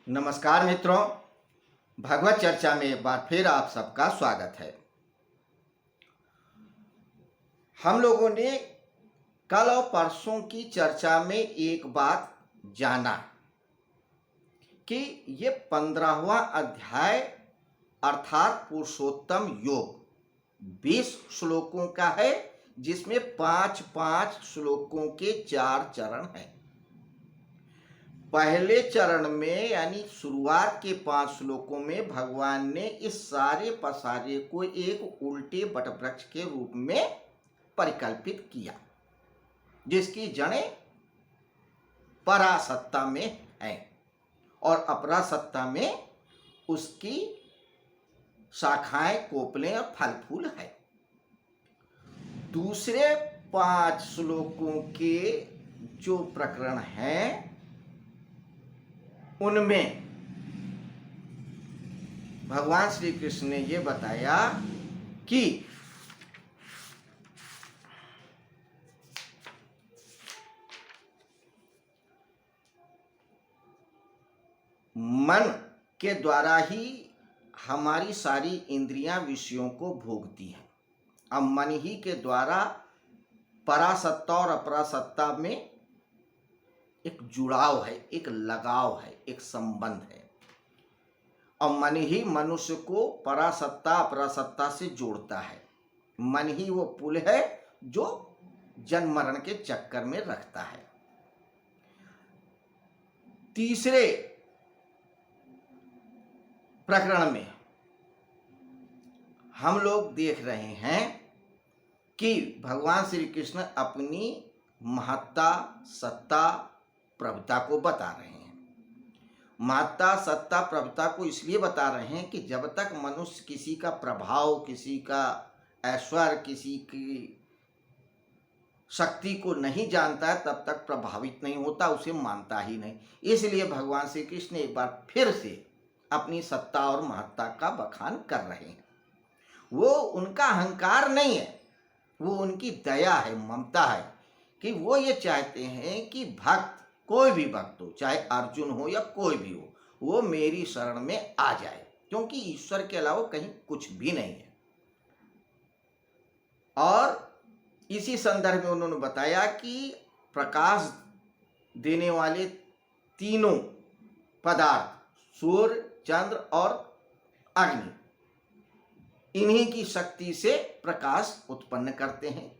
नमस्कार मित्रों, भगवत चर्चा में एक बार फिर आप सबका स्वागत है। हम लोगों ने कल और परसों की चर्चा में एक बात जाना कि ये 15वां अध्याय अर्थात पुरुषोत्तम योग 20 श्लोकों का है, जिसमें 5-5 श्लोकों के 4 चरण हैं। पहले चरण में यानी शुरुआत के 5 श्लोकों में भगवान ने इस सारे पसारे को एक उल्टे वटवृक्ष के रूप में परिकल्पित किया, जिसकी जड़ें परासत्ता में हैं और अपरासत्ता में उसकी शाखाएं, कोपलें और फल फूल है। दूसरे 5 श्लोकों के जो प्रकरण हैं उनमें भगवान श्री कृष्ण ने ये बताया कि मन के द्वारा ही हमारी सारी इंद्रियां विषयों को भोगती हैं। अब मन ही के द्वारा परासत्ता और अपरासत्ता में एक जुड़ाव है, एक लगाव है, एक संबंध है और मन ही मनुष्य को परासत्ता अपरासत्ता से जोड़ता है। मन ही वो पुल है जो जन्म मरण के चक्कर में रखता है। तीसरे प्रकरण में हम लोग देख रहे हैं कि भगवान श्री कृष्ण अपनी महत्ता, सत्ता, प्रभुता को बता रहे हैं। महत्ता, सत्ता, प्रभुता को इसलिए बता रहे हैं कि जब तक मनुष्य किसी का प्रभाव, किसी का ऐश्वर्य, किसी की शक्ति को नहीं जानता है तब तक प्रभावित नहीं होता, उसे मानता ही नहीं। इसलिए भगवान श्री कृष्ण एक बार फिर से अपनी सत्ता और महत्ता का बखान कर रहे हैं। वो उनका अहंकार नहीं है, वो उनकी दया है, ममता है कि वो ये चाहते हैं कि भक्त, कोई भी भक्त हो, चाहे अर्जुन हो या कोई भी हो, वो मेरी शरण में आ जाए, क्योंकि ईश्वर के अलावा कहीं कुछ भी नहीं है। और इसी संदर्भ में उन्होंने बताया कि प्रकाश देने वाले तीनों पदार्थ सूर्य, चंद्र और अग्नि, इन्हीं की शक्ति से प्रकाश उत्पन्न करते हैं।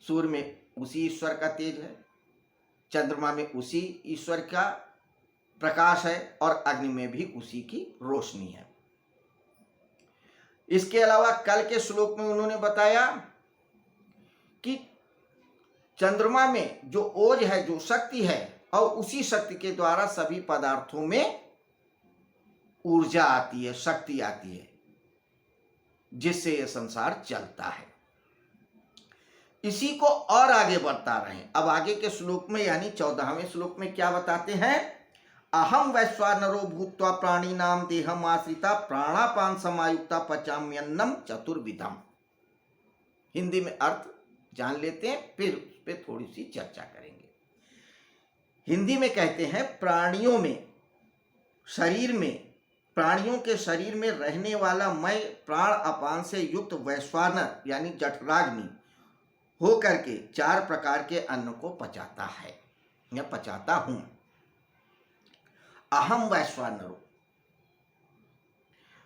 सूर्य में उसी ईश्वर का तेज है, चंद्रमा में उसी ईश्वर का प्रकाश है और अग्नि में भी उसी की रोशनी है। इसके अलावा कल के श्लोक में उन्होंने बताया कि चंद्रमा में जो ओज है, जो शक्ति है, और उसी शक्ति के द्वारा सभी पदार्थों में ऊर्जा आती है, शक्ति आती है, जिससे यह संसार चलता है। इसी को और आगे बढ़ता रहे। अब आगे के श्लोक में यानी 14वें श्लोक में क्या बताते हैं? अहम वैश्वानरो भूत्वा प्राणिनाम देहम आश्रिता प्राणापान समायुक्ता पचाम्यन्नम चतुर्विधम। हिंदी में अर्थ जान लेते हैं, फिर उस पर थोड़ी सी चर्चा करेंगे। हिंदी में कहते हैं प्राणियों में, शरीर में, प्राणियों के शरीर में रहने वाला मैं प्राण अपान से युक्त वैश्वानर यानी जठराग्नि हो करके 4 प्रकार के अन्न को पचाता है या पचाता हूं। अहम वैश्वानरो,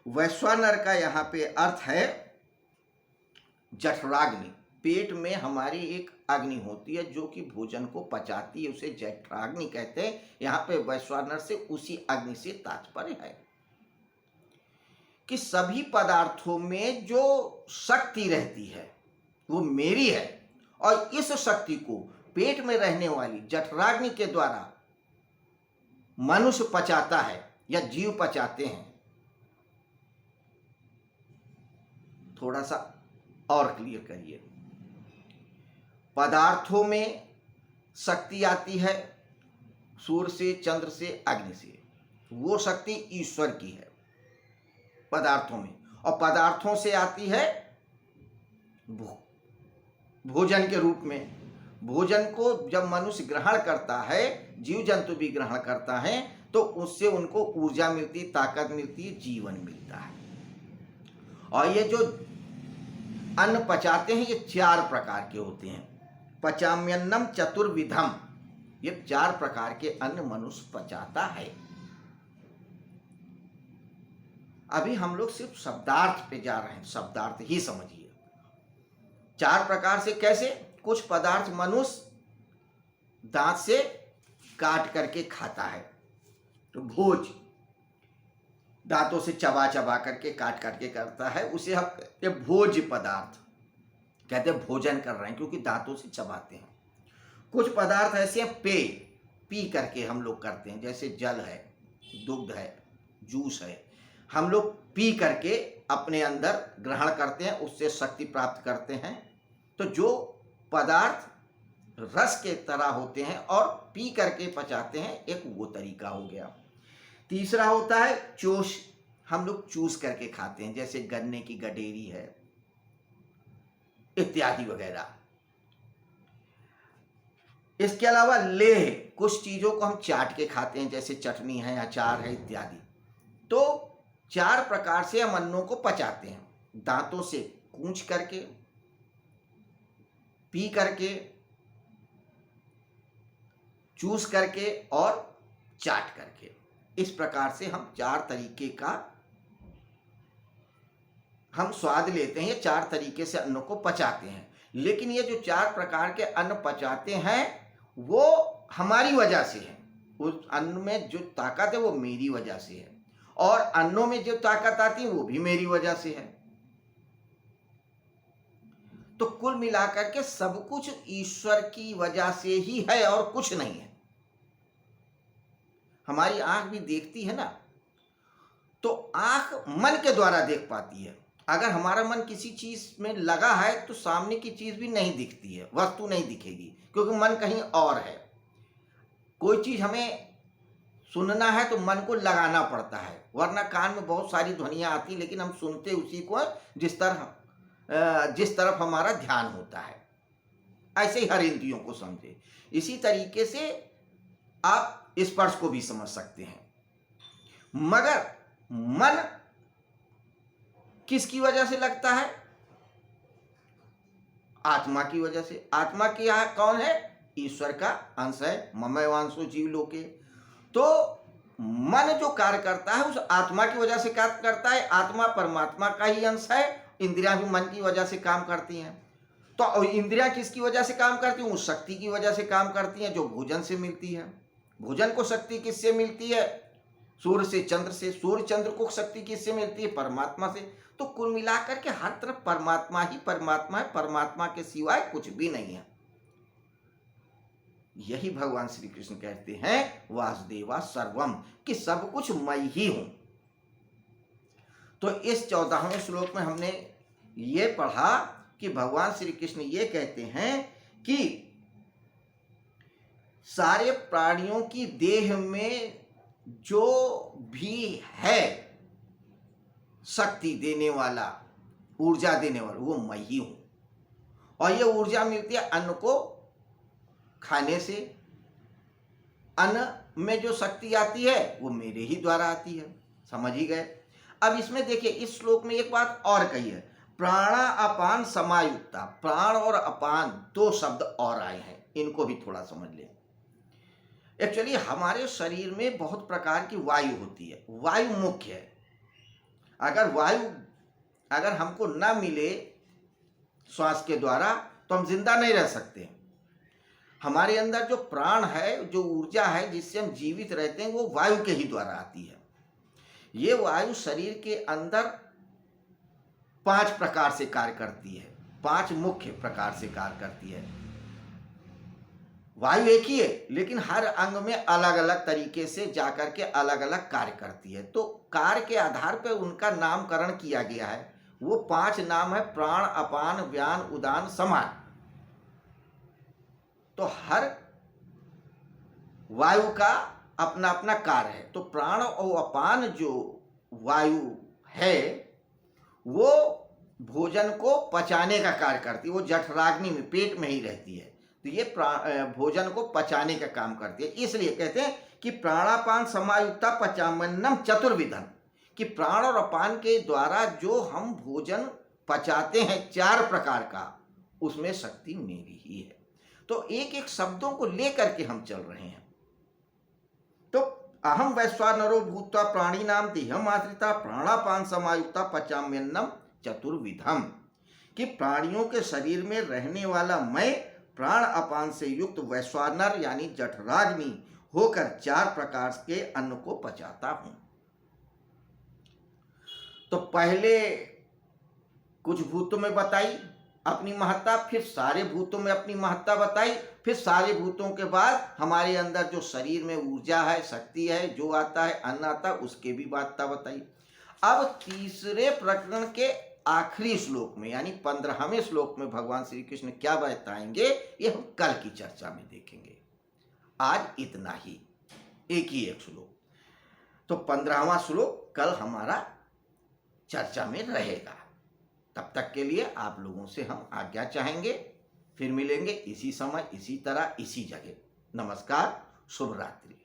वैश्वानर का यहां पे अर्थ है जठराग्नि। पेट में हमारी एक अग्नि होती है जो कि भोजन को पचाती है, उसे जठराग्नि कहते हैं। यहां पे वैश्वानर से उसी अग्नि से तात्पर्य है कि सभी पदार्थों में जो शक्ति रहती है वो मेरी है और इस शक्ति को पेट में रहने वाली जठराग्नि के द्वारा मनुष्य पचाता है या जीव पचाते हैं। थोड़ा सा और क्लियर करिए। पदार्थों में शक्ति आती है सूर्य से, चंद्र से, अग्नि से। वो शक्ति ईश्वर की है पदार्थों में, और पदार्थों से आती है भोजन के रूप में। भोजन को जब मनुष्य ग्रहण करता है, जीव जंतु भी ग्रहण करता है, तो उससे उनको ऊर्जा मिलती, ताकत मिलती, जीवन मिलता है। और ये जो अन्न पचाते हैं ये 4 प्रकार के होते हैं। पचाम्यन्नम चतुर्विधम, ये 4 प्रकार के अन्न मनुष्य पचाता है। अभी हम लोग सिर्फ शब्दार्थ पे जा रहे हैं, शब्दार्थ ही समझिए। 4 प्रकार से कैसे? कुछ पदार्थ मनुष्य दांत से काट करके खाता है, तो भोज, दांतों से चबा चबा करके काट काट के करता है, उसे हम कहते हैं भोज पदार्थ, कहते हैं भोजन कर रहे हैं क्योंकि दांतों से चबाते हैं। कुछ पदार्थ ऐसे हैं पेय, पी करके हम लोग करते हैं, जैसे जल है, दुग्ध है, जूस है, हम लोग पी करके अपने अंदर ग्रहण करते हैं, उससे शक्ति प्राप्त करते हैं। तो जो पदार्थ रस के तरह होते हैं और पी करके पचाते हैं, एक वो तरीका हो गया। तीसरा होता है चूस, हम लोग चूस करके खाते हैं, जैसे गन्ने की गडेरी है इत्यादि वगैरह। इसके अलावा लेह, कुछ चीजों को हम चाट के खाते हैं, जैसे चटनी है, अचार है इत्यादि। तो 4 प्रकार से हम अन्नों को पचाते हैं, दांतों से कूंच करके, पी करके, चूस करके और चाट करके। इस प्रकार से हम 4 तरीके का हम स्वाद लेते हैं, 4 तरीके से अन्न को पचाते हैं। लेकिन ये जो 4 प्रकार के अन्न पचाते हैं वो हमारी वजह से है, उस अन्न में जो ताकत है वो मेरी वजह से है, और अन्नों में जो ताकत आती है वो भी मेरी वजह से है। तो कुल मिलाकर के सब कुछ ईश्वर की वजह से ही है और कुछ नहीं है। हमारी आंख भी देखती है ना, तो आंख मन के द्वारा देख पाती है। अगर हमारा मन किसी चीज में लगा है तो सामने की चीज भी नहीं दिखती है, वस्तु नहीं दिखेगी, क्योंकि मन कहीं और है। कोई चीज हमें सुनना है तो मन को लगाना पड़ता है, वरना कान में बहुत सारी ध्वनियां आती, लेकिन हम सुनते उसी को जिस तरफ हमारा ध्यान होता है। ऐसे ही हर इंद्रियों को समझे। इसी तरीके से आप स्पर्श को भी समझ सकते हैं। मगर मन किसकी वजह से लगता है? आत्मा की वजह से। आत्मा की यहाँ कौन है? ईश्वर का अंश है, ममैवांशो जीवलोके। तो मन जो कार्य करता है उस आत्मा की वजह से कार्य करता है। आत्मा परमात्मा का ही अंश है, इंद्रियां भी मन की वजह से काम करती हैं। तो इंद्रियां किसकी वजह से काम करती हैं? उस शक्ति की वजह से काम करती हैं जो भोजन से मिलती है। भोजन को शक्ति किससे मिलती है? सूर्य से, चंद्र से। सूर्य चंद्र को शक्ति किससे मिलती है? परमात्मा से। तो कुल मिलाकर के हर तरफ परमात्मा ही परमात्मा है, परमात्मा के सिवाय कुछ भी नहीं है। यही भगवान श्री कृष्ण कहते हैं वासुदेवा सर्वम, कि सब कुछ मैं ही हूं। तो इस 14वें श्लोक में हमने ये पढ़ा कि भगवान श्री कृष्ण ये कहते हैं कि सारे प्राणियों की देह में जो भी है शक्ति देने वाला, ऊर्जा देने वाला, वो मैं ही हूं। और ये ऊर्जा मिलती है अन्न को खाने से। अन्न में जो शक्ति आती है वो मेरे ही द्वारा आती है। समझ ही गए? अब इसमें देखिए, इस श्लोक में एक बात और कही है, प्राणा अपान समायुक्ता। प्राण और अपान 2 शब्द और आए हैं, इनको भी थोड़ा समझ लें। एक्चुअली हमारे शरीर में बहुत प्रकार की वायु होती है, वायु मुख्य है। अगर हमको ना मिले श्वास के द्वारा तो हम जिंदा नहीं रह सकते। हमारे अंदर जो प्राण है, जो ऊर्जा है जिससे हम जीवित रहते हैं, वो वायु के ही द्वारा आती है। ये वायु शरीर के अंदर 5 प्रकार से कार्य करती है, 5 मुख्य प्रकार से कार्य करती है। वायु एक ही है, लेकिन हर अंग में अलग अलग तरीके से जाकर के अलग अलग कार्य करती है। तो कार्य के आधार पर उनका नामकरण किया गया है। वो 5 नाम है, प्राण, अपान, व्यान, उदान, समान। तो हर वायु का अपना अपना कार्य है। तो प्राण और अपान जो वायु है वो भोजन को पचाने का कार्य करती है। वो जठराग्नि में, पेट में ही रहती है। तो ये भोजन को पचाने का काम करती है। इसलिए कहते हैं कि प्राणापान समायुक्ता पचाम्यन्नम चतुर्विधम, कि प्राण और अपान के द्वारा जो हम भोजन पचाते हैं 4 प्रकार का, उसमें शक्ति मेरी ही है। तो एक एक शब्दों को लेकर के हम चल रहे हैं। तो अहम वैश्वानरो भूत्वा प्राणिनाम देहम आश्रिता प्राणापान समायुक्ता पचाम्यन्नम चतुर्विधम, कि प्राणियों के शरीर में रहने वाला मैं प्राण अपान से युक्त वैश्वानर यानी जठराग्नि होकर 4 प्रकार के अन्न को पचाता हूं। तो पहले कुछ भूतों में बताई अपनी महत्ता, फिर सारे भूतों में अपनी महत्ता बताई, फिर सारे भूतों के बाद हमारे अंदर जो शरीर में ऊर्जा है, शक्ति है, जो आता है, अन्न आता है, उसके भी महत्ता बताई। अब तीसरे प्रकरण के आखिरी श्लोक में यानी 15वें श्लोक में भगवान श्री कृष्ण क्या बताएंगे, ये हम कल की चर्चा में देखेंगे। आज इतना ही, एक ही एक श्लोक। तो 15वां श्लोक कल हमारा चर्चा में रहेगा। तब तक के लिए आप लोगों से हम आज्ञा चाहेंगे। फिर मिलेंगे इसी समय, इसी तरह, इसी जगह। नमस्कार, शुभ रात्रि।